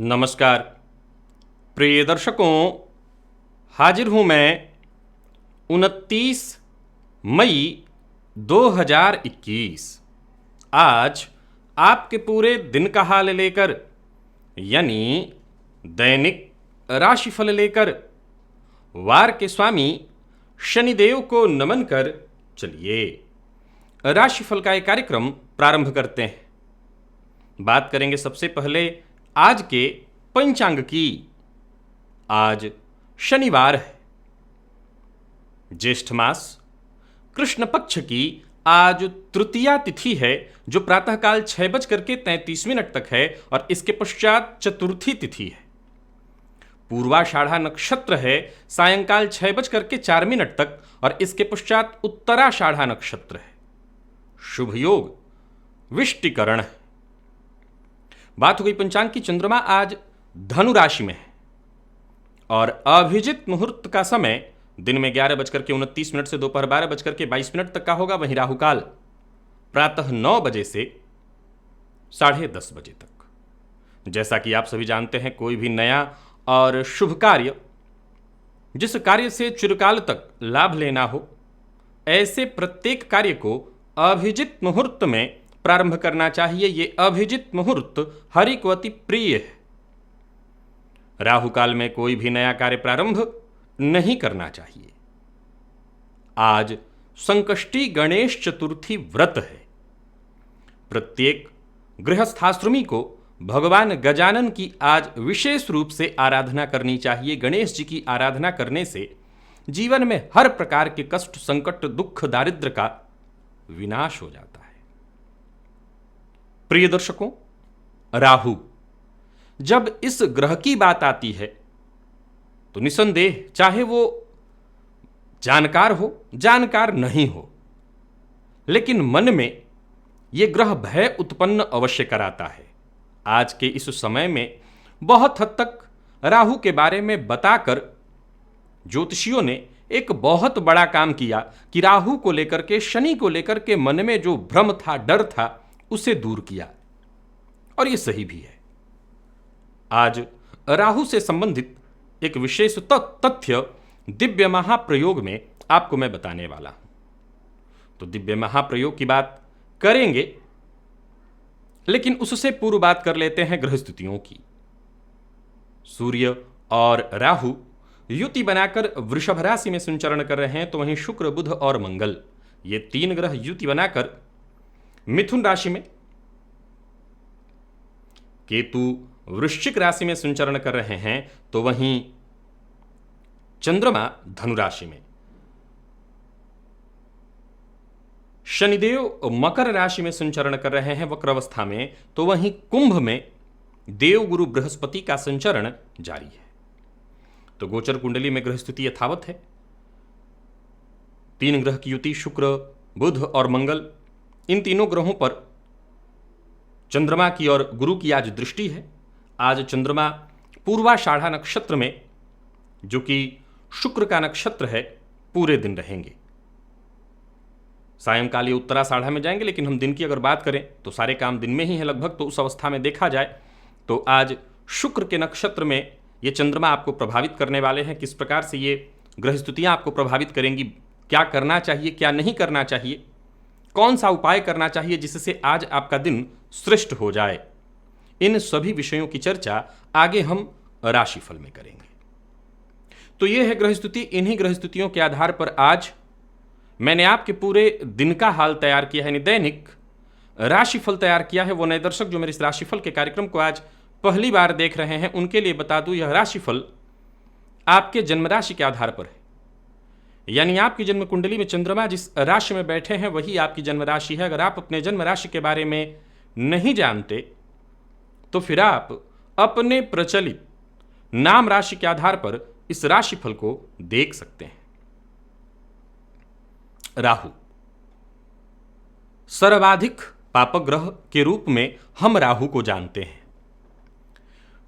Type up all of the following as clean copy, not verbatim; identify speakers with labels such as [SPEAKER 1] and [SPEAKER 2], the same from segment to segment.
[SPEAKER 1] नमस्कार प्रिय दर्शकों, हाजिर हूं मैं 29 मई 2021। आज आपके पूरे दिन का हाल लेकर, यानी दैनिक राशिफल लेकर, वार के स्वामी शनिदेव को नमन कर चलिए राशिफल का एक कार्यक्रम प्रारंभ करते हैं। बात करेंगे सबसे पहले आज के पंचांग की। आज शनिवार है, ज्येष्ठ मास कृष्ण पक्ष की आज तृतीया तिथि है, जो प्रातःकाल 6:33 तक है और इसके पश्चात चतुर्थी तिथि है। पूर्वाषाढ़ा नक्षत्र है सायंकाल 6:04 तक और इसके पश्चात उत्तराषाढ़ा नक्षत्र है। शुभ योग विष्टिकरण है। बात हो गई पंचांग की। चंद्रमा आज धनु राशि में है और अभिजित मुहूर्त का समय दिन में 11:29 से दोपहर 12:22 तक का होगा। वहीं राहुकाल प्रातः 9 बजे से 10:30 बजे तक। जैसा कि आप सभी जानते हैं, कोई भी नया और शुभ कार्य, जिस कार्य से चिरकाल तक लाभ लेना हो, ऐसे प्रत्येक कार्य को अभिजित मुहूर्त में प्रारंभ करना चाहिए। ये अभिजित मुहूर्त हरि को अति प्रिय है। राहु काल में कोई भी नया कार्य प्रारंभ नहीं करना चाहिए। आज संकष्टी गणेश चतुर्थी व्रत है। प्रत्येक गृहस्थाश्रमी को भगवान गजानन की आज विशेष रूप से आराधना करनी चाहिए। गणेश जी की आराधना करने से जीवन में हर प्रकार के कष्ट, संकट, दुख, दारिद्र्य का विनाश हो जाता है। प्रिय दर्शकों, राहु जब इस ग्रह की बात आती है तो निसंदेह, चाहे वो जानकार हो, जानकार नहीं हो, लेकिन मन में यह ग्रह भय उत्पन्न अवश्य कराता है। आज के इस समय में बहुत हद तक राहु के बारे में बताकर ज्योतिषियों ने एक बहुत बड़ा काम किया कि राहु को लेकर के, शनि को लेकर के मन में जो भ्रम था, डर था, उसे दूर किया। और यह सही भी है। आज राहु से संबंधित एक विशेष तथ्य दिव्य महाप्रयोग में आपको मैं बताने वाला हूं। तो दिव्य महाप्रयोग की बात करेंगे, लेकिन उससे पूर्व बात कर लेते हैं ग्रह स्थितियों की। सूर्य और राहु युति बनाकर वृषभ राशि में संचरण कर रहे हैं, तो वहीं शुक्र, बुध और मंगल, ये तीन ग्रह युति बनाकर मिथुन राशि में, केतु वृश्चिक राशि में संचरण कर रहे हैं, तो वहीं चंद्रमा धनु राशि में, शनिदेव मकर राशि में संचरण कर रहे हैं वक्र अवस्था में, तो वहीं कुंभ में देव गुरु बृहस्पति का संचरण जारी है। तो गोचर कुंडली में ग्रह स्थिति यथावत है। तीन ग्रह की युति, शुक्र, बुध और मंगल, इन तीनों ग्रहों पर चंद्रमा की और गुरु की आज दृष्टि है। आज चंद्रमा पूर्वाषाढ़ा नक्षत्र में, जो कि शुक्र का नक्षत्र है, पूरे दिन रहेंगे। सायंकाल ये उत्तराषाढ़ा में जाएंगे, लेकिन हम दिन की अगर बात करें तो सारे काम दिन में ही है लगभग। तो उस अवस्था में देखा जाए तो आज शुक्र के नक्षत्र में ये चंद्रमा आपको प्रभावित करने वाले हैं। किस प्रकार से ये ग्रह स्थितियां आपको प्रभावित करेंगी, क्या करना चाहिए, क्या नहीं करना चाहिए, कौन सा उपाय करना चाहिए जिससे आज आपका दिन श्रेष्ठ हो जाए, इन सभी विषयों की चर्चा आगे हम राशिफल में करेंगे। तो यह है ग्रह स्थिति। इन्हीं ग्रह स्थितियों के आधार पर आज मैंने आपके पूरे दिन का हाल तैयार किया है, यानी दैनिक राशिफल तैयार किया है। वो नए दर्शक जो मेरे इस राशिफल के कार्यक्रम को आज पहली बार देख रहे हैं, उनके लिए बता दूं, यह राशिफल आपके जन्म राशि के आधार पर है। यानी आपकी जन्म कुंडली में चंद्रमा जिस राशि में बैठे हैं वही आपकी जन्म राशि है। अगर आप अपने जन्म राशि के बारे में नहीं जानते तो फिर आप अपने प्रचलित नाम राशि के आधार पर इस राशिफल को देख सकते हैं। राहु सर्वाधिक पापक ग्रह के रूप में हम राहु को जानते हैं।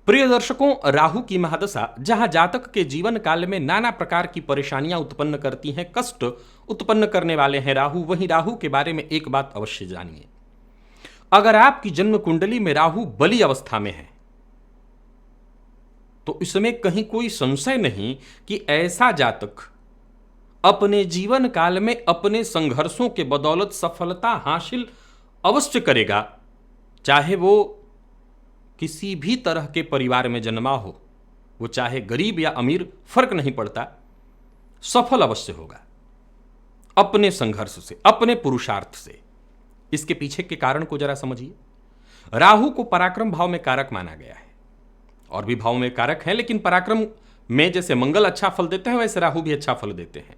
[SPEAKER 1] प्रिय दर्शकों, राहु की महादशा जहां जातक के जीवन काल में नाना प्रकार की परेशानियां उत्पन्न करती हैं, कष्ट उत्पन्न करने वाले हैं राहु, वहीं राहु के बारे में एक बात अवश्य जानिए। अगर आपकी जन्म कुंडली में राहु बली अवस्था में है तो इसमें कहीं कोई संशय नहीं कि ऐसा जातक अपने जीवन काल में अपने संघर्षों के बदौलत सफलता हासिल अवश्य करेगा, चाहे वो किसी भी तरह के परिवार में जन्मा हो, वो चाहे गरीब या अमीर फर्क नहीं पड़ता, सफल अवश्य होगा अपने संघर्ष से, अपने पुरुषार्थ से। इसके पीछे के कारण को जरा समझिए। राहु को पराक्रम भाव में कारक माना गया है, और भी भाव में कारक है, लेकिन पराक्रम में जैसे मंगल अच्छा फल देते हैं वैसे राहु भी अच्छा फल देते हैं।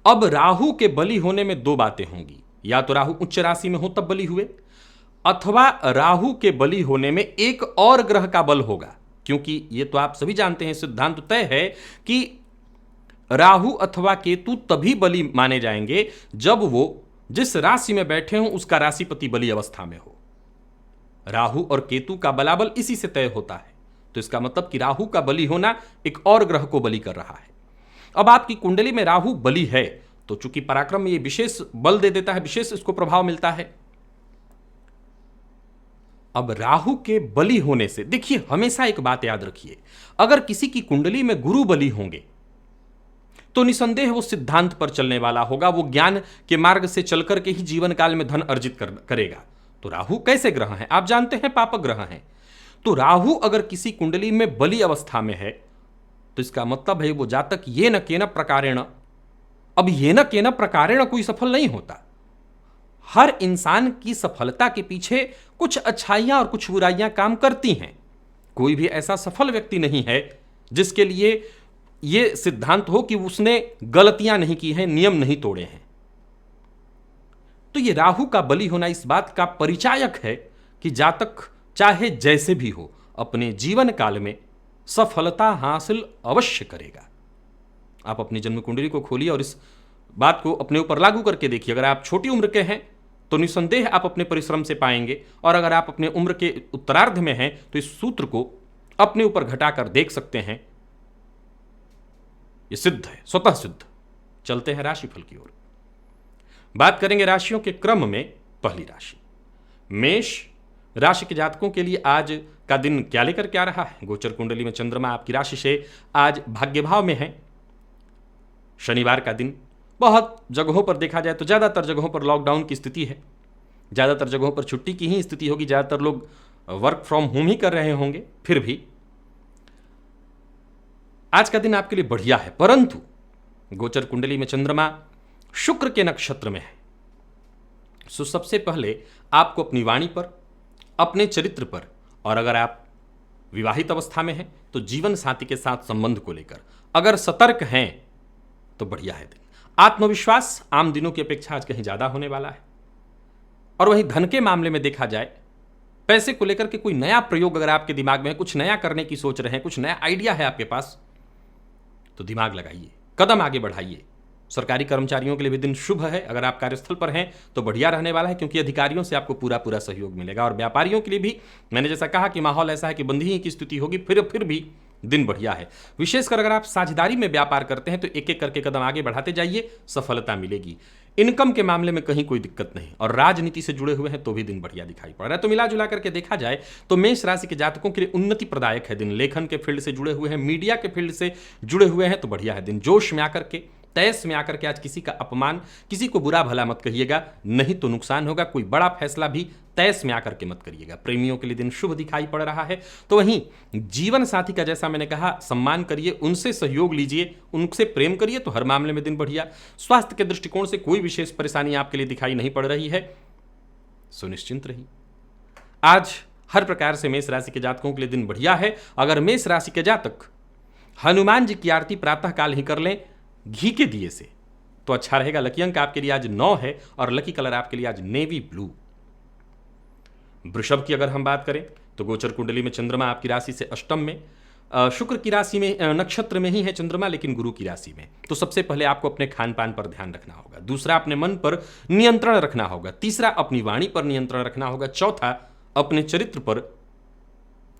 [SPEAKER 1] अब राहु के बली होने में दो बातें होंगी, या तो राहु उच्च राशि में हो तब बली हुए, अथवा राहु के बली होने में एक और ग्रह का बल होगा, क्योंकि ये तो आप सभी जानते हैं, सिद्धांत तय है कि राहु अथवा केतु तभी बली माने जाएंगे जब वो जिस राशि में बैठे हों उसका राशिपति बली अवस्था में हो। राहु और केतु का बलाबल इसी से तय होता है। तो इसका मतलब कि राहु का बली होना एक और ग्रह को बली कर रहा है। अब आपकी कुंडली में राहु बली है तो चूंकि पराक्रम में ये विशेष बल दे देता है, विशेष इसको प्रभाव मिलता है। अब राहु के बली होने से देखिए, हमेशा एक बात याद रखिए, अगर किसी की कुंडली में गुरु बली होंगे तो निसंदेह वो सिद्धांत पर चलने वाला होगा, वो ज्ञान के मार्ग से चलकर के ही जीवन काल में धन अर्जित करेगा। तो राहु कैसे ग्रह हैं आप जानते हैं, पापक ग्रह हैं। तो राहु अगर किसी कुंडली में बली अवस्था में है तो इसका मतलब है वो जातक ये न केन प्रकारेण, अब ये न केन प्रकारेण कोई सफल नहीं होता। हर इंसान की सफलता के पीछे कुछ अच्छाइयां और कुछ बुराइयां काम करती हैं। कोई भी ऐसा सफल व्यक्ति नहीं है जिसके लिए यह सिद्धांत हो कि उसने गलतियां नहीं की हैं, नियम नहीं तोड़े हैं। तो यह राहु का बली होना इस बात का परिचायक है कि जातक चाहे जैसे भी हो अपने जीवन काल में सफलता हासिल अवश्य करेगा। आप अपनी जन्म कुंडली को खोलिए और इस बात को अपने ऊपर लागू करके देखिए। अगर आप छोटी उम्र के हैं तो निसंदेह आप अपने परिश्रम से पाएंगे, और अगर आप अपने उम्र के उत्तरार्ध में हैं तो इस सूत्र को अपने ऊपर घटाकर देख सकते हैं। यह सिद्ध है, स्वतः सिद्ध। चलते हैं राशिफल की ओर। बात करेंगे राशियों के क्रम में। पहली राशि मेष राशि के जातकों के लिए आज का दिन क्या लेकर क्या रहा है। गोचर कुंडली में चंद्रमा आपकी राशि से आज भाग्य भाव में है। शनिवार का दिन बहुत जगहों पर देखा जाए तो ज़्यादातर जगहों पर लॉकडाउन की स्थिति है, ज़्यादातर जगहों पर छुट्टी की ही स्थिति होगी, ज़्यादातर लोग वर्क फ्रॉम होम ही कर रहे होंगे। फिर भी आज का दिन आपके लिए बढ़िया है, परंतु गोचर कुंडली में चंद्रमा शुक्र के नक्षत्र में है। सो सबसे पहले आपको अपनी वाणी पर, अपने चरित्र पर, और अगर आप विवाहित अवस्था में हैं तो जीवन साथी के साथ संबंध को लेकर अगर सतर्क हैं तो बढ़िया है दिन। आत्मविश्वास आम दिनों की अपेक्षा आज कहीं ज्यादा होने वाला है। और वहीं धन के मामले में देखा जाए, पैसे को लेकर के कोई नया प्रयोग अगर आपके दिमाग में है, कुछ नया करने की सोच रहे हैं, कुछ नया आइडिया है आपके पास, तो दिमाग लगाइए, कदम आगे बढ़ाइए। सरकारी कर्मचारियों के लिए भी दिन शुभ है। अगर आप कार्यस्थल पर हैं तो बढ़िया रहने वाला है, क्योंकि अधिकारियों से आपको पूरा पूरा सहयोग मिलेगा। और व्यापारियों के लिए भी मैंने जैसा कहा कि माहौल ऐसा है कि बंदी ही की स्थिति होगी, फिर भी दिन बढ़िया है। विशेषकर अगर आप साझेदारी में व्यापार करते हैं तो एक एक करके कदम आगे बढ़ाते जाइए, सफलता मिलेगी। इनकम के मामले में कहीं कोई दिक्कत नहीं, और राजनीति से जुड़े हुए हैं तो भी दिन बढ़िया दिखाई पड़ रहा है। तो मिला जुला करके देखा जाए तो मेष राशि के जातकों के लिए उन्नति प्रदायक है दिन। लेखन के फील्ड से जुड़े हुए हैं, मीडिया के फील्ड से जुड़े हुए हैं तो बढ़िया है दिन। जोश में आकर के, तैस में आकर के आज किसी का अपमान, किसी को बुरा भला मत कहिएगा, नहीं तो नुकसान होगा। कोई बड़ा फैसला भी तैस में आकर के मत करिएगा। प्रेमियों के लिए दिन शुभ दिखाई पड़ रहा है। तो वहीं जीवन साथी का जैसा मैंने कहा, सम्मान करिए, उनसे सहयोग लीजिए, उनसे प्रेम करिए, तो हर मामले में दिन बढ़िया। स्वास्थ्य के दृष्टिकोण से कोई विशेष परेशानी आपके लिए दिखाई नहीं पड़ रही है, सुनिश्चिंत रहिए। आज हर प्रकार से मेष राशि के जातकों के लिए दिन बढ़िया है। अगर मेष राशि के जातक हनुमान जी की आरती प्रातः काल ही कर लें घी के दिए से तो अच्छा रहेगा। लकी अंक आपके लिए आज 9 है और लकी कलर आपके लिए आज नेवी ब्लू। वृषभ की अगर हम बात करें तो गोचर कुंडली में चंद्रमा आपकी राशि से अष्टम में, शुक्र की राशि में, नक्षत्र में ही है चंद्रमा, लेकिन गुरु की राशि में। तो सबसे पहले आपको अपने खान पान पर ध्यान रखना होगा। दूसरा, अपने मन पर नियंत्रण रखना होगा। तीसरा, अपनी वाणी पर नियंत्रण रखना होगा। चौथा, अपने चरित्र पर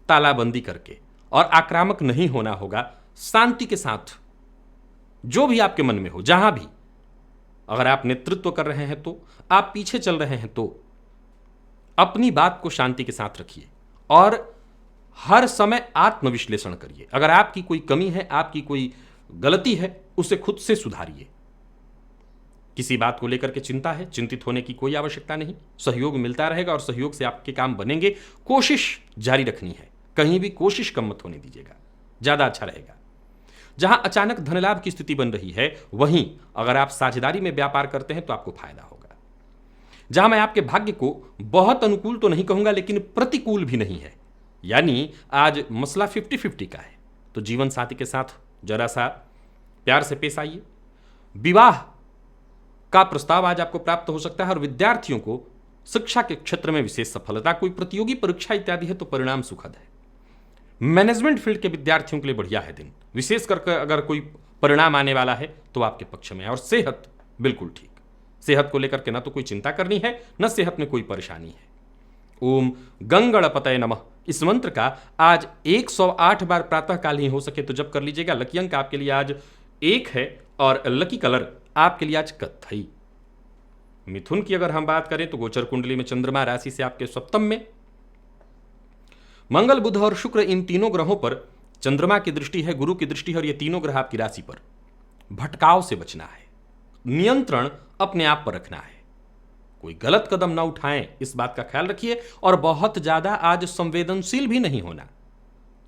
[SPEAKER 1] तालाबंदी करके और आक्रामक नहीं होना होगा। शांति के साथ जो भी आपके मन में हो, जहां भी, अगर आप नेतृत्व कर रहे हैं तो, आप पीछे चल रहे हैं तो अपनी बात को शांति के साथ रखिए और हर समय आत्मविश्लेषण करिए। अगर आपकी कोई कमी है, आपकी कोई गलती है, उसे खुद से सुधारिए। किसी बात को लेकर के चिंता है, चिंतित होने की कोई आवश्यकता नहीं। सहयोग मिलता रहेगा और सहयोग से आपके काम बनेंगे। कोशिश जारी रखनी है, कहीं भी कोशिश कम मत होने दीजिएगा, ज्यादा अच्छा रहेगा। जहां अचानक धन लाभ की स्थिति बन रही है, वहीं अगर आप साझेदारी में व्यापार करते हैं तो आपको फायदा होगा। जहां मैं आपके भाग्य को बहुत अनुकूल तो नहीं कहूंगा, लेकिन प्रतिकूल भी नहीं है, यानी आज मसला 50-50 का है, तो जीवन साथी के साथ जरा सा प्यार से पेश आइए। विवाह का प्रस्ताव आज आपको प्राप्त हो सकता है और विद्यार्थियों को शिक्षा के क्षेत्र में विशेष सफलता, कोई प्रतियोगी परीक्षा इत्यादि है तो परिणाम सुखद है। मैनेजमेंट फील्ड के विद्यार्थियों के लिए बढ़िया है दिन, विशेष करके अगर कोई परिणाम आने वाला है तो आपके पक्ष में है। और सेहत बिल्कुल ठीक, सेहत को लेकर के ना तो कोई चिंता करनी है, न सेहत में कोई परेशानी है। ओम गंगणपतये नमः इस मंत्र का आज 108 बार प्रातःकाल ही हो सके तो जब कर लीजिएगा। लकी अंक आपके लिए आज 1 है और लकी कलर आपके लिए आज कत्थई। मिथुन की अगर हम बात करें तो गोचर कुंडली में चंद्रमा राशि से आपके सप्तम में, मंगल बुध और शुक्र इन तीनों ग्रहों पर चंद्रमा की दृष्टि है, गुरु की दृष्टि है, और ये तीनों ग्रह आपकी राशि पर। भटकाव से बचना है, नियंत्रण अपने आप पर रखना है, कोई गलत कदम ना उठाएं, इस बात का ख्याल रखिए। और बहुत ज्यादा आज संवेदनशील भी नहीं होना,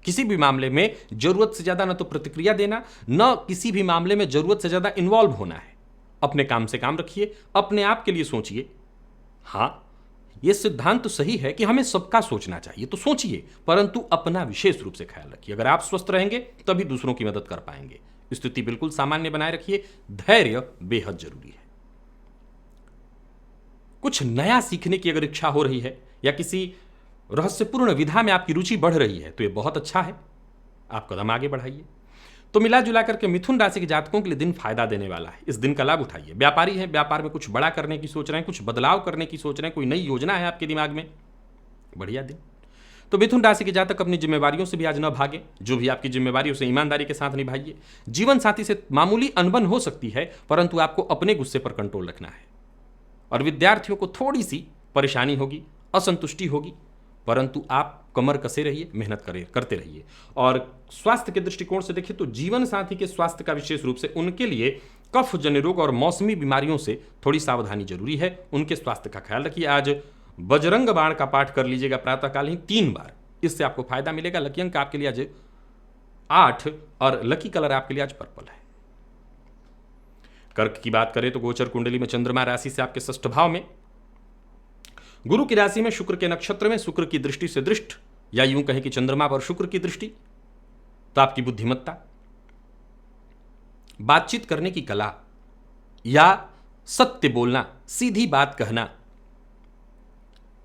[SPEAKER 1] किसी भी मामले में जरूरत से ज्यादा न तो प्रतिक्रिया देना, न किसी भी मामले में जरूरत से ज्यादा इन्वॉल्व होना है। अपने काम से काम रखिए, अपने आप के लिए सोचिए। हां, यह सिद्धांत तो सही है कि हमें सबका सोचना चाहिए, तो सोचिए, परंतु अपना विशेष रूप से ख्याल रखिए। अगर आप स्वस्थ रहेंगे तभी दूसरों की मदद कर पाएंगे। स्थिति बिल्कुल सामान्य बनाए रखिए। धैर्य बेहद जरूरी है। कुछ नया सीखने की अगर इच्छा हो रही है या किसी रहस्यपूर्ण विधा में आपकी रुचि बढ़ रही है तो यह बहुत अच्छा है, आप कदम आगे बढ़ाइए। तो मिला जुला करके मिथुन राशि के जातकों के लिए दिन फायदा देने वाला है, इस दिन का लाभ उठाइए। व्यापारी हैं, व्यापार में कुछ बड़ा करने की सोच रहे हैं, कुछ बदलाव करने की सोच रहे हैं, कोई नई योजना है आपके दिमाग में, बढ़िया दिन। तो मिथुन राशि के जातक अपनी जिम्मेवारियों से भी आज न भागे, जो भी आपकी जिम्मेवारी उसे ईमानदारी के साथ निभाइए। जीवन साथी से मामूली अनबन हो सकती है, परंतु आपको अपने गुस्से पर कंट्रोल रखना है। और विद्यार्थियों को थोड़ी सी परेशानी होगी, असंतुष्टि होगी, परंतु आप कमर कसे रहिए, मेहनत करते रहिए। और स्वास्थ्य के दृष्टिकोण से देखिए तो जीवन साथी के स्वास्थ्य का विशेष रूप से उनके लिए कफ जन्य रोग और मौसमी बीमारियों से थोड़ी सावधानी जरूरी है, उनके स्वास्थ्य का ख्याल रखिए। आज बजरंग बाण का पाठ कर लीजिएगा प्रातःकाल ही 3 बार, इससे आपको फायदा मिलेगा। लकी अंक आपके लिए आज 8 और लकी कलर आपके लिए आज पर्पल है। कर्क की बात करें तो गोचर कुंडली में चंद्रमा राशि से आपके 6ठ भाव में, गुरु की राशि में, शुक्र के नक्षत्र में, शुक्र की दृष्टि से दृष्ट, या यूं कहें कि चंद्रमा पर शुक्र की दृष्टि, तो आपकी बुद्धिमत्ता, बातचीत करने की कला या सत्य बोलना, सीधी बात कहना,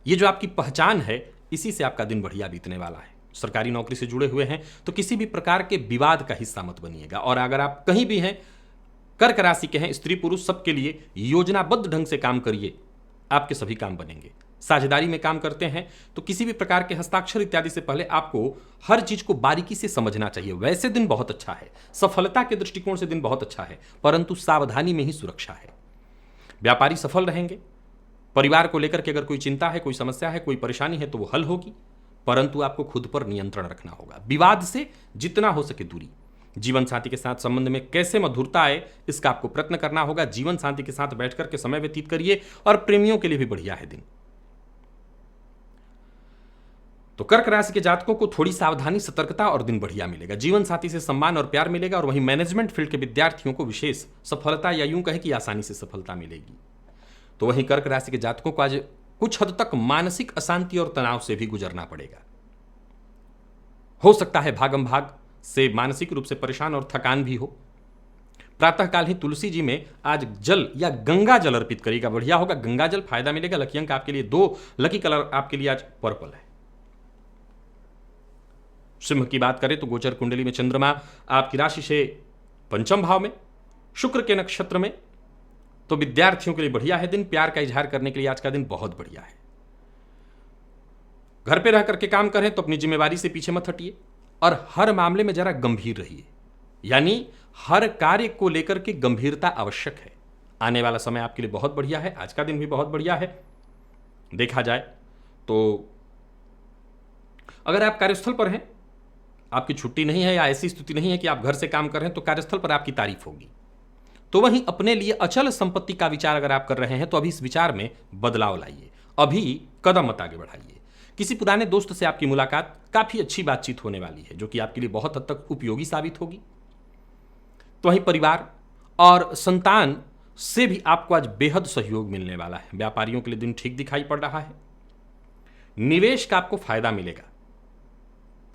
[SPEAKER 1] ये जो आपकी पहचान है, इसी से आपका दिन बढ़िया बीतने वाला है। सरकारी नौकरी से जुड़े हुए हैं तो किसी भी प्रकार के विवाद का हिस्सा मत बनिएगा। और अगर आप कहीं भी हैं, कर्क राशि के हैं, स्त्री पुरुष सबके लिए योजनाबद्ध ढंग से काम करिए, आपके सभी काम बनेंगे। साझेदारी में काम करते हैं तो किसी भी प्रकार के हस्ताक्षर इत्यादि से पहले आपको हर चीज को बारीकी से समझना चाहिए। वैसे दिन बहुत अच्छा है, सफलता के दृष्टिकोण से दिन बहुत अच्छा है, परंतु सावधानी में ही सुरक्षा है। व्यापारी सफल रहेंगे। परिवार को लेकर के अगर कोई चिंता है, कोई समस्या है, कोई परेशानी है तो वो हल होगी, परंतु आपको खुद पर नियंत्रण रखना होगा। विवाद से जितना हो सके दूरी। जीवन साथी के साथ संबंध में कैसे मधुरता आए, इसका आपको प्रयत्न करना होगा। जीवन साथी के साथ बैठकर के समय व्यतीत करिए। और प्रेमियों के लिए भी बढ़िया है दिन। तो कर्क राशि के जातकों को थोड़ी सावधानी, सतर्कता और दिन बढ़िया मिलेगा। जीवन साथी से सम्मान और प्यार मिलेगा। और वहीं मैनेजमेंट फील्ड के विद्यार्थियों को विशेष सफलता, या यूं कहें कि आसानी से सफलता मिलेगी। तो वहीं कर्क राशि के जातकों को आज कुछ हद तक मानसिक अशांति और तनाव से भी गुजरना पड़ेगा। हो सकता है भागम भाग से मानसिक रूप से परेशान और थकान भी हो। प्रातःकाल ही तुलसी जी में आज जल या गंगा जल अर्पित करिएगा, बढ़िया होगा। गंगा जल फायदा मिलेगा। लकी अंक आपके लिए 2, लकी कलर आपके लिए आज पर्पल है। सिंह की बात करें तो गोचर कुंडली में चंद्रमा आपकी राशि से 5म भाव में, शुक्र के नक्षत्र में, तो विद्यार्थियों के लिए बढ़िया है दिन। प्यार का इजहार करने के लिए आज का दिन बहुत बढ़िया है। घर पे रह करके काम करें तो अपनी जिम्मेवारी से पीछे मत हटिए और हर मामले में जरा गंभीर रहिए, यानी हर कार्य को लेकर के गंभीरता आवश्यक है। आने वाला समय आपके लिए बहुत बढ़िया है। आज का दिन भी बहुत बढ़िया है। देखा जाए तो अगर आप कार्यस्थल पर हैं, आपकी छुट्टी नहीं है या ऐसी स्थिति नहीं है कि आप घर से काम कर रहे हैं, तो कार्यस्थल पर आपकी तारीफ होगी। तो वहीं अपने लिए अचल संपत्ति का विचार अगर आप कर रहे हैं तो अभी इस विचार में बदलाव लाइए, अभी कदम मत आगे बढ़ाइए। किसी पुराने दोस्त से आपकी मुलाकात, काफी अच्छी बातचीत होने वाली है जो कि आपके लिए बहुत हद तक उपयोगी साबित होगी। तो वहीं परिवार और संतान से भी आपको आज बेहद सहयोग मिलने वाला है। व्यापारियों के लिए दिन ठीक दिखाई पड़ रहा है। निवेश का आपको फायदा मिलेगा,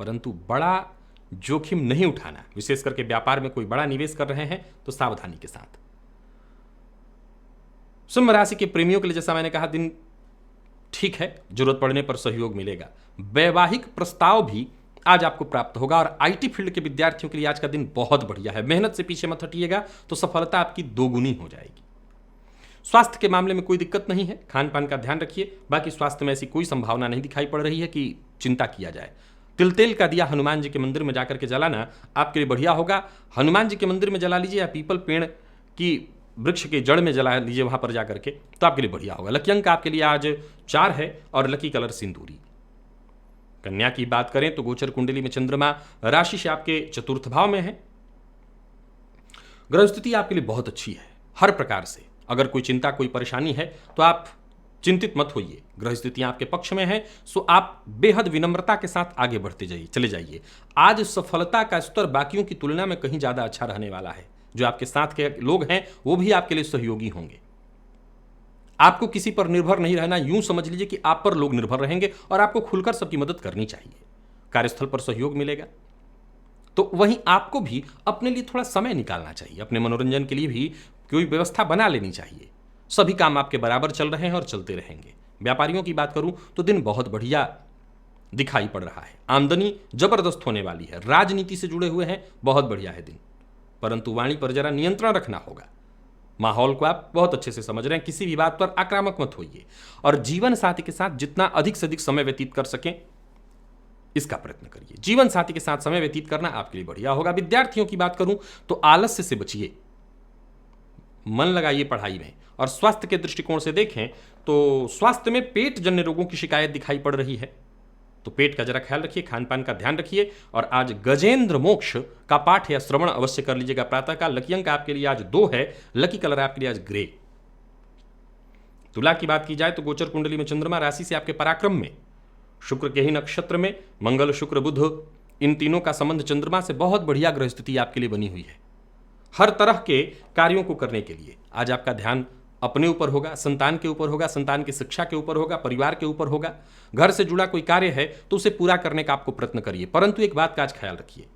[SPEAKER 1] परंतु बड़ा जोखिम नहीं उठाना। विशेष करके व्यापार में कोई बड़ा निवेश कर रहे हैं तो सावधानी के साथ। सिंह राशि के प्रेमियों के लिए जैसा मैंने कहा, दिन ठीक है, जरूरत पड़ने पर सहयोग मिलेगा। वैवाहिक प्रस्ताव भी आज आपको प्राप्त होगा। और आईटी फील्ड के विद्यार्थियों के लिए आज का दिन बहुत बढ़िया है। मेहनत से पीछे मत हटिएगा तो सफलता आपकी दोगुनी हो जाएगी। स्वास्थ्य के मामले में कोई दिक्कत नहीं है, खान पान का ध्यान रखिए। बाकी स्वास्थ्य में ऐसी कोई संभावना नहीं दिखाई पड़ रही है कि चिंता किया जाए। तिल तेल का दिया हनुमान जी के मंदिर में जाकर के जलाना आपके लिए बढ़िया होगा। हनुमान जी के मंदिर में जला लीजिए या पीपल पेड़ की वृक्ष के जड़ में जला लीजिए, वहां पर जाकर के, तो आपके लिए बढ़िया होगा। लकी अंक आपके लिए आज 4 है और लकी कलर सिंदूरी। कन्या की बात करें तो गोचर कुंडली में चंद्रमा राशि से आपके चतुर्थ भाव में है। ग्रह स्थिति आपके लिए बहुत अच्छी है हर प्रकार से। अगर कोई चिंता, कोई परेशानी है तो आप चिंतित मत होइए। ग्रह स्थितियां आपके पक्ष में है, सो आप बेहद विनम्रता के साथ आगे बढ़ते जाइए, चले जाइए। आज सफलता का स्तर बाकियों की तुलना में कहीं ज्यादा अच्छा रहने वाला है। जो आपके साथ के लोग हैं वो भी आपके लिए सहयोगी होंगे। आपको किसी पर निर्भर नहीं रहना, यूं समझ लीजिए कि आप पर लोग निर्भर रहेंगे और आपको खुलकर सबकी मदद करनी चाहिए। कार्यस्थल पर सहयोग मिलेगा। तो वहीं आपको भी अपने लिए थोड़ा समय निकालना चाहिए। अपने मनोरंजन के लिए भी कोई व्यवस्था बना लेनी चाहिए। सभी काम आपके बराबर चल रहे हैं और चलते रहेंगे। व्यापारियों की बात करूं तो दिन बहुत बढ़िया दिखाई पड़ रहा है। आमदनी जबरदस्त होने वाली है। राजनीति से जुड़े हुए हैं, बहुत बढ़िया है दिन, परंतु वाणी पर जरा नियंत्रण रखना होगा। माहौल को आप बहुत अच्छे से समझ रहे हैं, किसी भी बात पर आक्रामक मत होइए। और जीवन साथी के साथ जितना अधिक से अधिक समय व्यतीत कर सकें इसका प्रयत्न करिए। जीवन साथी के साथ समय व्यतीत करना आपके लिए बढ़िया होगा। विद्यार्थियों की बात करूं तो आलस्य से बचिए, मन लगाइए पढ़ाई में। और स्वास्थ्य के दृष्टिकोण से देखें तो स्वास्थ्य में पेट जन्य रोगों की शिकायत दिखाई पड़ रही है, तो पेट का जरा ख्याल रखिए, खान पान का ध्यान रखिए। और आज गजेंद्र मोक्ष का पाठ या श्रवण अवश्य कर लीजिएगा प्रातःकाल। लकी अंक आपके लिए आज 2 है। लकी कलर आपके लिए आज ग्रे। तुला की बात की जाए तो गोचर कुंडली में चंद्रमा राशि से आपके पराक्रम में, शुक्र के ही नक्षत्र में, मंगल शुक्र बुध इन तीनों का संबंध चंद्रमा से बहुत बढ़िया ग्रह स्थिति आपके लिए बनी हुई है। हर तरह के कार्यों को करने के लिए आज आपका ध्यान अपने ऊपर होगा, संतान के ऊपर होगा, संतान की शिक्षा के ऊपर होगा, परिवार के ऊपर होगा। घर से जुड़ा कोई कार्य है तो उसे पूरा करने का आपको प्रयत्न करिए। परंतु एक बात का आज ख्याल रखिए,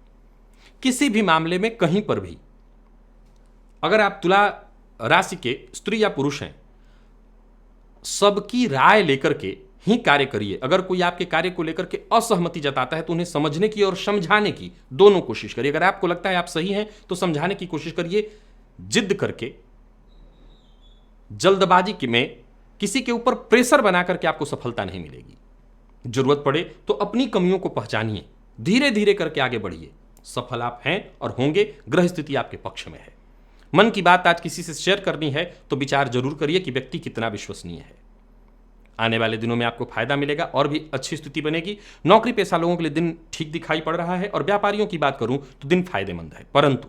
[SPEAKER 1] किसी भी मामले में कहीं पर भी अगर आप तुला राशि के स्त्री या पुरुष हैं, सबकी राय लेकर के ही कार्य करिए। अगर कोई आपके कार्य को लेकर के असहमति जताता है तो उन्हें समझने की और समझाने की दोनों कोशिश करिए। अगर आपको लगता है आप सही हैं तो समझाने की कोशिश करिए। जिद करके, जल्दबाजी में किसी के ऊपर प्रेशर बना करके आपको सफलता नहीं मिलेगी। जरूरत पड़े तो अपनी कमियों को पहचानिए, धीरे धीरे करके आगे बढ़िए। सफल आप हैं और होंगे। ग्रह स्थिति आपके पक्ष में है। मन की बात आज किसी से शेयर करनी है तो विचार जरूर करिए कि व्यक्ति कितना विश्वसनीय है। आने वाले दिनों में आपको फायदा मिलेगा और भी अच्छी स्थिति बनेगी। नौकरी पेशा लोगों के लिए दिन ठीक दिखाई पड़ रहा है। और व्यापारियों की बात करूं तो दिन फायदेमंद है, परंतु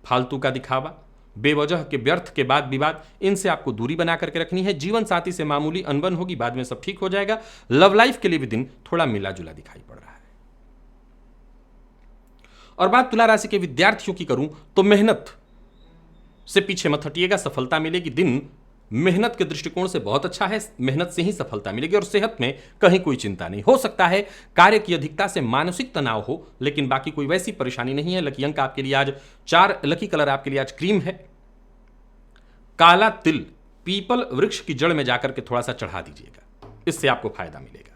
[SPEAKER 1] फालतू का दिखावा, बेवजह के व्यर्थ के बाद विवाद, इनसे आपको दूरी बना करके रखनी है। जीवन साथी से मामूली अनबन होगी, बाद में सब ठीक हो जाएगा। लव लाइफ के लिए भी दिन थोड़ा मिला जुला दिखाई पड़ रहा है। और बात तुला राशि के विद्यार्थियों की करूं तो मेहनत से पीछे मत हटिएगा, सफलता मिलेगी। दिन मेहनत के दृष्टिकोण से बहुत अच्छा है, मेहनत से ही सफलता मिलेगी। और सेहत में कहीं कोई चिंता नहीं। हो सकता है कार्य की अधिकता से मानसिक तनाव हो, लेकिन बाकी कोई वैसी परेशानी नहीं है। लकी अंक आपके लिए आज 4, लकी कलर आपके लिए आज क्रीम है। काला तिल पीपल वृक्ष की जड़ में जाकर के थोड़ा सा चढ़ा दीजिएगा, इससे आपको फायदा मिलेगा।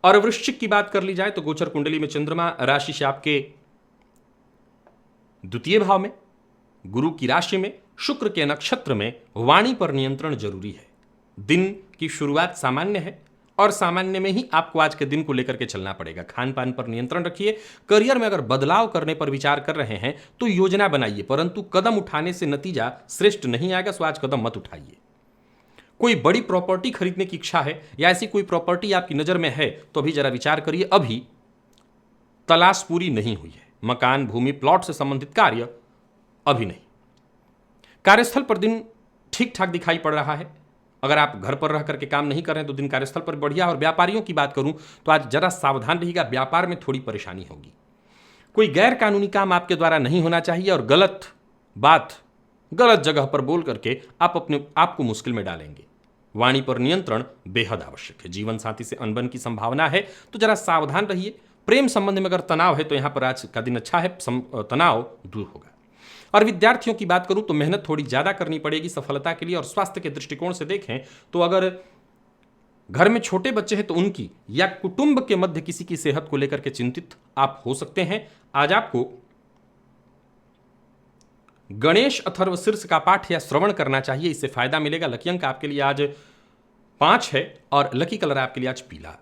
[SPEAKER 1] और वृश्चिक की बात कर ली जाए तो गोचर कुंडली में चंद्रमा राशि से आपके द्वितीय भाव में, गुरु की राशि में, शुक्र के नक्षत्र में, वाणी पर नियंत्रण जरूरी है। दिन की शुरुआत सामान्य है और सामान्य में ही आपको आज के दिन को लेकर के चलना पड़ेगा। खान पान पर नियंत्रण रखिए। करियर में अगर बदलाव करने पर विचार कर रहे हैं तो योजना बनाइए, परंतु कदम उठाने से नतीजा श्रेष्ठ नहीं आएगा, सो आज कदम मत उठाइए। कोई बड़ी प्रॉपर्टी खरीदने की इच्छा है या ऐसी कोई प्रॉपर्टी आपकी नज़र में है तो अभी जरा विचार करिए, अभी तलाश पूरी नहीं हुई है। मकान, भूमि, प्लॉट से संबंधित कार्य अभी नहीं। कार्यस्थल पर दिन ठीक ठाक दिखाई पड़ रहा है। अगर आप घर पर रह करके काम नहीं कर रहे हैं तो दिन कार्यस्थल पर बढ़िया। और व्यापारियों की बात करूं तो आज जरा सावधान रहिएगा, व्यापार में थोड़ी परेशानी होगी। कोई गैर कानूनी काम आपके द्वारा नहीं होना चाहिए और गलत बात गलत जगह पर बोल करके आप अपने आप को मुश्किल में डालेंगे। वाणी पर नियंत्रण बेहद आवश्यक है। जीवन साथी से अनबन की संभावना है तो जरा सावधान रहिए। प्रेम संबंध में अगर तनाव है तो यहां पर आज का दिन अच्छा है, तनाव दूर होगा। और विद्यार्थियों की बात करूं तो मेहनत थोड़ी ज्यादा करनी पड़ेगी सफलता के लिए। और स्वास्थ्य के दृष्टिकोण से देखें तो अगर घर में छोटे बच्चे हैं तो उनकी या कुटुंब के मध्य किसी की सेहत को लेकर के चिंतित आप हो सकते हैं। आज आपको गणेश अथर्व शीर्ष का पाठ या श्रवण करना चाहिए, इससे फायदा मिलेगा। लकी अंक आपके लिए आज 5 है और लकी कलर आपके लिए आज पीला।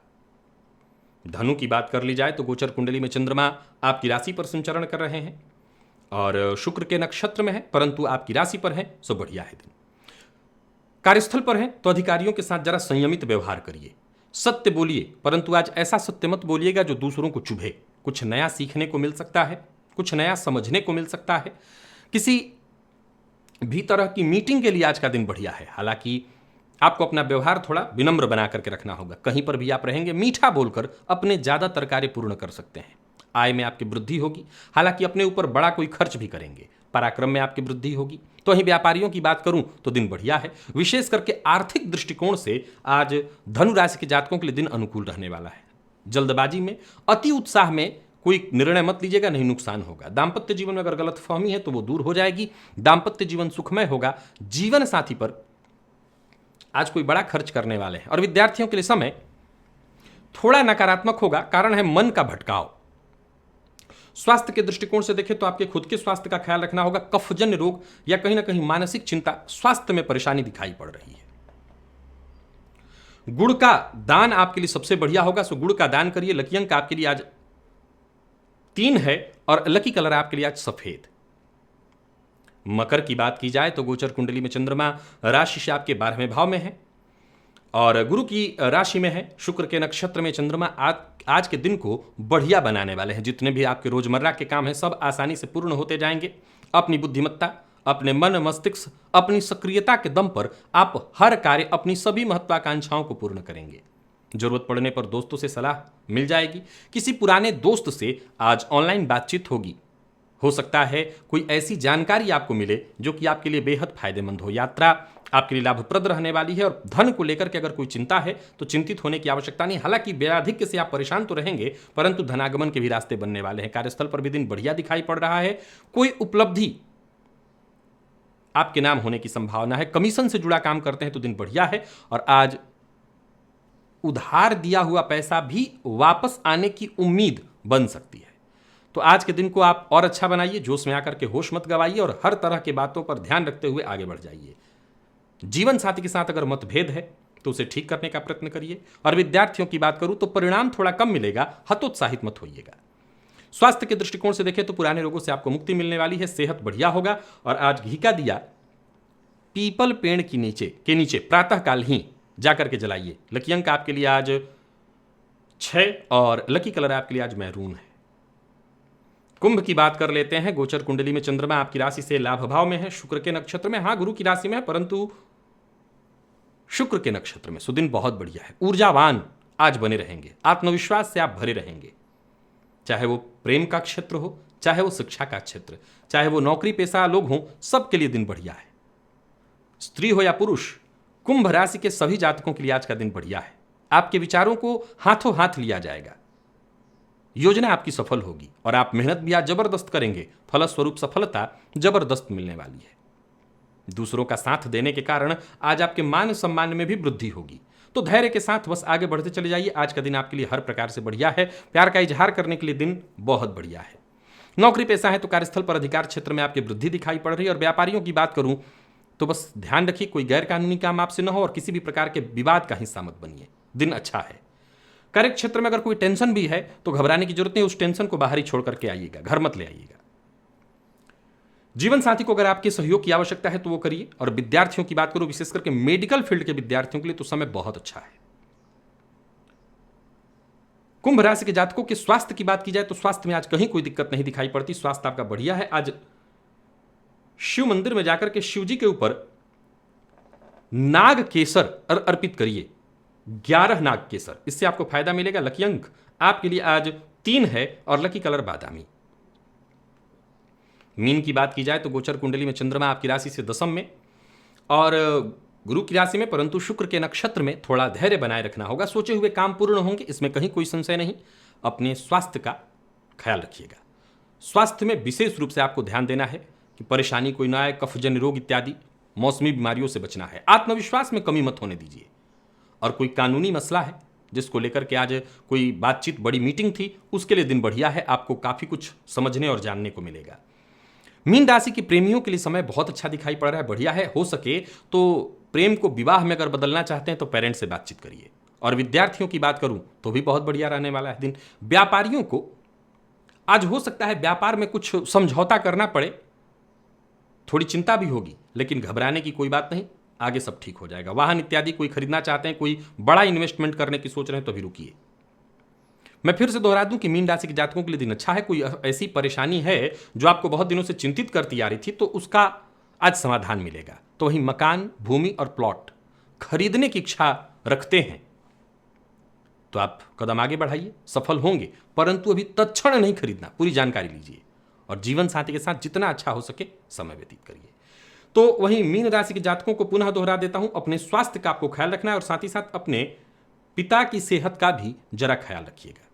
[SPEAKER 1] धनु की बात कर ली जाए तो गोचर कुंडली में चंद्रमा आपकी राशि पर संचरण कर रहे हैं और शुक्र के नक्षत्र में है, परंतु आपकी राशि पर है, सो बढ़िया है दिन। कार्यस्थल पर है तो अधिकारियों के साथ जरा संयमित व्यवहार करिए, सत्य बोलिए, परंतु आज ऐसा सत्य मत बोलिएगा जो दूसरों को चुभे। कुछ नया सीखने को मिल सकता है, कुछ नया समझने को मिल सकता है। किसी भी तरह की मीटिंग के लिए आज का दिन बढ़िया है। हालांकि आपको अपना व्यवहार थोड़ा विनम्र बना करके रखना होगा। कहीं पर भी आप रहेंगे मीठा बोलकर अपने ज्यादातर कार्य पूर्ण कर सकते हैं। आय में आपकी वृद्धि होगी, हालांकि अपने ऊपर बड़ा कोई खर्च भी करेंगे। पराक्रम में आपकी वृद्धि होगी। तो वहीं व्यापारियों की बात करूं तो दिन बढ़िया है। विशेष करके आर्थिक दृष्टिकोण से आज धनु राशि के जातकों के लिए दिन अनुकूल रहने वाला है। जल्दबाजी में, अति उत्साह में कोई निर्णय मत लीजिएगा, नहीं नुकसान होगा। दाम्पत्य जीवन में अगर गलतफहमी है तो वो दूर हो जाएगी। दाम्पत्य जीवन सुखमय होगा। जीवन साथी पर आज कोई बड़ा खर्च करने वाले हैं। और विद्यार्थियों के लिए समय थोड़ा नकारात्मक होगा, कारण है मन का भटकाव। स्वास्थ्य के दृष्टिकोण से देखें तो आपके खुद के स्वास्थ्य का ख्याल रखना होगा। कफजन्य रोग या कहीं ना कहीं मानसिक चिंता, स्वास्थ्य में परेशानी दिखाई पड़ रही है। गुड़ का दान आपके लिए सबसे बढ़िया होगा, सो गुड़ का दान करिए। लकी अंक आपके लिए आज 3 है और लकी कलर आपके लिए आज सफेद। मकर की बात की जाए तो गोचर कुंडली में चंद्रमा राशि से आपके 12वें भाव में है और गुरु की राशि में है। शुक्र के नक्षत्र में चंद्रमा आज के दिन को बढ़िया बनाने वाले हैं। जितने भी आपके रोजमर्रा के काम हैं सब आसानी से पूर्ण होते जाएंगे। अपनी बुद्धिमत्ता, अपने मन मस्तिष्क, अपनी सक्रियता के दम पर आप हर कार्य, अपनी सभी महत्वाकांक्षाओं को पूर्ण करेंगे। जरूरत पड़ने पर दोस्तों से सलाह मिल जाएगी। किसी पुराने दोस्त से आज ऑनलाइन बातचीत होगी। हो सकता है कोई ऐसी जानकारी आपको मिले जो कि आपके लिए बेहद फायदेमंद हो। यात्रा आपके लिए लाभप्रद रहने वाली है। और धन को लेकर के अगर कोई चिंता है तो चिंतित होने की आवश्यकता नहीं। हालांकि व्ययाधिक्य से आप परेशान तो रहेंगे, परंतु धनागमन के भी रास्ते बनने वाले हैं। कार्यस्थल पर भी दिन बढ़िया दिखाई पड़ रहा है। कोई उपलब्धि आपके नाम होने की संभावना है। कमीशन से जुड़ा काम करते हैं तो दिन बढ़िया है। और आज उधार दिया हुआ पैसा भी वापस आने की उम्मीद बन सकती है। तो आज के दिन को आप और अच्छा बनाइए। जोश में आकर के होश मत गवाइए और हर तरह की बातों पर ध्यान रखते हुए आगे बढ़ जाइए। जीवन साथी के साथ अगर मतभेद है तो उसे ठीक करने का प्रयत्न करिए। और विद्यार्थियों की बात करूं तो परिणाम थोड़ा कम मिलेगा, हतोत्साहित मत होइएगा। स्वास्थ्य के दृष्टिकोण से देखें तो पुराने रोगों से आपको मुक्ति मिलने वाली है। सेहत बढ़िया होगा। और आज घी का दिया पीपल पेड़ के नीचे प्रातःकाल ही जाकर के जलाइए। लकी अंक आपके लिए आज 6 और लकी कलर आपके लिए आज मैरून है। कुंभ की बात कर लेते हैं। गोचर कुंडली में चंद्रमा आपकी राशि से लाभ भाव में है, शुक्र के नक्षत्र में। हां, गुरु की राशि में है, परंतु शुक्र के नक्षत्र में। सुदिन बहुत बढ़िया है। ऊर्जावान आज बने रहेंगे। आत्मविश्वास से आप भरे रहेंगे। चाहे वो प्रेम का क्षेत्र हो, चाहे वो शिक्षा का क्षेत्र, चाहे वो नौकरी पेशा लोग हों, सबके लिए दिन बढ़िया है। स्त्री हो या पुरुष, कुंभ राशि के सभी जातकों के लिए आज का दिन बढ़िया है। आपके विचारों को हाथों हाथ लिया जाएगा। योजना आपकी सफल होगी और आप मेहनत भी आज जबरदस्त करेंगे। फलस्वरूप सफलता जबरदस्त मिलने वाली है। दूसरों का साथ देने के कारण आज आपके मान सम्मान में भी वृद्धि होगी। तो धैर्य के साथ बस आगे बढ़ते चले जाइए। आज का दिन आपके लिए हर प्रकार से बढ़िया है। प्यार का इजहार करने के लिए दिन बहुत बढ़िया है। नौकरी पेशा है तो कार्यस्थल पर अधिकार क्षेत्र में आपकी वृद्धि दिखाई पड़ रही है। और व्यापारियों की बात करूं तो बस ध्यान रखिए कोई गैर कानूनी काम आपसे न हो और किसी भी प्रकार के विवाद का हिस्सा मत बनिए। दिन अच्छा है। कार्य क्षेत्र में अगर कोई टेंशन भी है तो घबराने की जरूरत नहीं। उस टेंशन को बाहर ही छोड़ करके आइएगा, घर मत ले आइएगा। जीवन साथी को अगर आपके सहयोग की आवश्यकता है तो वो करिए। और विद्यार्थियों की बात करूं, विशेष करके मेडिकल फील्ड के विद्यार्थियों के लिए तो समय बहुत अच्छा है। कुंभ राशि के जातकों के स्वास्थ्य की बात की जाए तो स्वास्थ्य में आज कहीं कोई दिक्कत नहीं दिखाई पड़ती। स्वास्थ्य आपका बढ़िया है। आज शिव मंदिर में जाकर के शिव जी के ऊपर नाग केसर अर्पित करिए, 11 नाग केसर, इससे आपको फायदा मिलेगा। लकी अंक आपके लिए आज 3 है और लकी कलर बादामी। मीन की बात की जाए तो गोचर कुंडली में चंद्रमा आपकी राशि से दशम में और गुरु की राशि में, परंतु शुक्र के नक्षत्र में थोड़ा धैर्य बनाए रखना होगा। सोचे हुए काम पूर्ण होंगे, इसमें कहीं कोई संशय नहीं। अपने स्वास्थ्य का ख्याल रखिएगा। स्वास्थ्य में विशेष रूप से आपको ध्यान देना है कि परेशानी कोई ना आए, कफजन्य रोग इत्यादि मौसमी बीमारियों से बचना है। आत्मविश्वास में कमी मत होने दीजिए। और कोई कानूनी मसला है जिसको लेकर के आज कोई बातचीत, बड़ी मीटिंग थी, उसके लिए दिन बढ़िया है। आपको काफी कुछ समझने और जानने को मिलेगा। मीन राशि के प्रेमियों के लिए समय बहुत अच्छा दिखाई पड़ रहा है, बढ़िया है। हो सके तो प्रेम को विवाह में अगर बदलना चाहते हैं तो पेरेंट्स से बातचीत करिए। और विद्यार्थियों की बात करूं तो भी बहुत बढ़िया रहने वाला है दिन। व्यापारियों को आज हो सकता है व्यापार में कुछ समझौता करना पड़े, थोड़ी चिंता भी होगी, लेकिन घबराने की कोई बात नहीं, आगे सब ठीक हो जाएगा। वाहन इत्यादि कोई खरीदना चाहते हैं, कोई बड़ा इन्वेस्टमेंट करने की सोच रहे हैं तो भी रुकिए। मैं फिर से दोहरा दूं कि मीन राशि के जातकों के लिए दिन अच्छा है। कोई ऐसी परेशानी है जो आपको बहुत दिनों से चिंतित करती आ रही थी तो उसका आज समाधान मिलेगा। तो वही मकान, भूमि और प्लॉट खरीदने की इच्छा रखते हैं तो आप कदम आगे बढ़ाइए, सफल होंगे, परंतु अभी तत्क्षण नहीं खरीदना, पूरी जानकारी लीजिए और जीवन साथी के साथ जितना अच्छा हो सके समय व्यतीत करिए। तो वहीं मीन राशि के जातकों को पुनः दोहरा देता हूं, अपने स्वास्थ्य का आपको ख्याल रखना है और साथ ही साथ अपने पिता की सेहत का भी जरा ख्याल रखिएगा।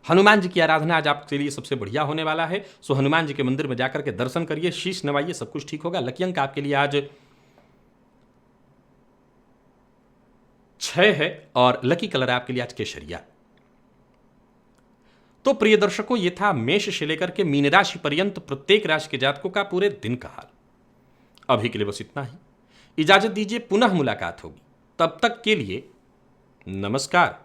[SPEAKER 1] हनुमान जी की आराधना आज आपके लिए सबसे बढ़िया होने वाला है। सो हनुमान जी के मंदिर में जाकर के दर्शन करिए, शीश नवाइए, सब कुछ ठीक होगा। लकी अंक आपके लिए आज 6 है और लकी कलर आपके लिए आज केसरिया। तो प्रिय दर्शकों, ये था मेष से लेकर के मीन राशि पर्यंत प्रत्येक राशि के जातकों का पूरे दिन का हाल। अभी के लिए बस इतना ही। इजाजत दीजिए, पुनः मुलाकात होगी। तब तक के लिए नमस्कार।